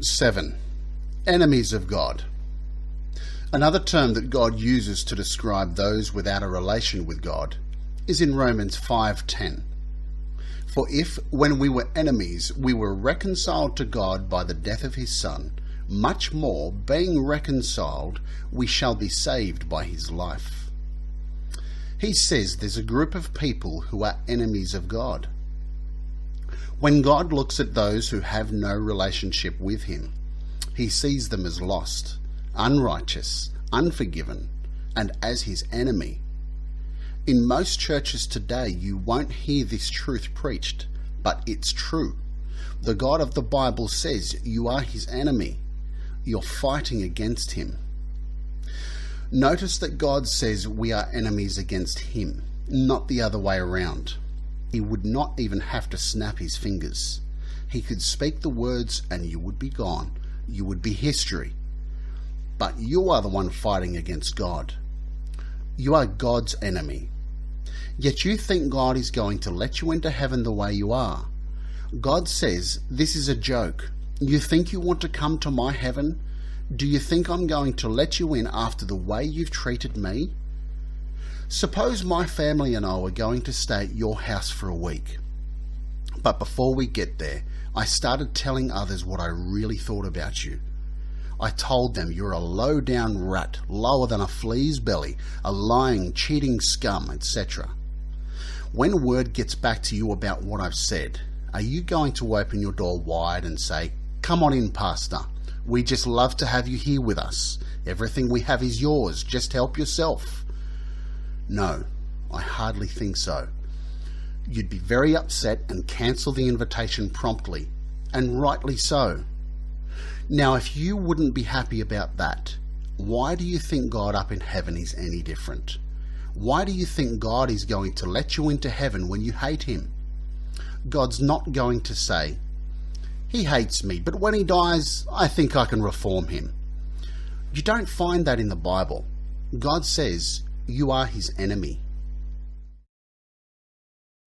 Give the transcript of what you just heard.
7. Enemies of God. Another term that God uses to describe those without a relation with God is in Romans 5:10. For if, when we were enemies, we were reconciled to God by the death of his Son, much more, being reconciled, we shall be saved by his life. He says there's a group of people who are enemies of God. When God looks at those who have no relationship with him, he sees them as lost, unrighteous, unforgiven, and as his enemy. In most churches today, you won't hear this truth preached, but it's true. The God of the Bible says you are his enemy. You're fighting against him. Notice that God says we are enemies against him, not the other way around. He would not even have to snap his fingers. He could speak the words and you would be gone. You would be history. But you are the one fighting against God. You are God's enemy. Yet you think God is going to let you into heaven the way you are. God says, this is a joke. You think you want to come to my heaven? Do you think I'm going to let you in after the way you've treated me? Suppose my family and I were going to stay at your house for a week. But before we get there, I started telling others what I really thought about you. I told them you're a low-down rat, lower than a flea's belly, a lying, cheating scum, etc. When word gets back to you about what I've said, are you going to open your door wide and say, "Come on in, Pastor. We just love to have you here with us. Everything we have is yours. Just help yourself"? No, I hardly think so. You'd be very upset and cancel the invitation promptly, and rightly so. Now, if you wouldn't be happy about that, why do you think God up in heaven is any different? Why do you think God is going to let you into heaven when you hate him? God's not going to say, "He hates me, but when he dies, I think I can reform him." You don't find that in the Bible. God says you are his enemy.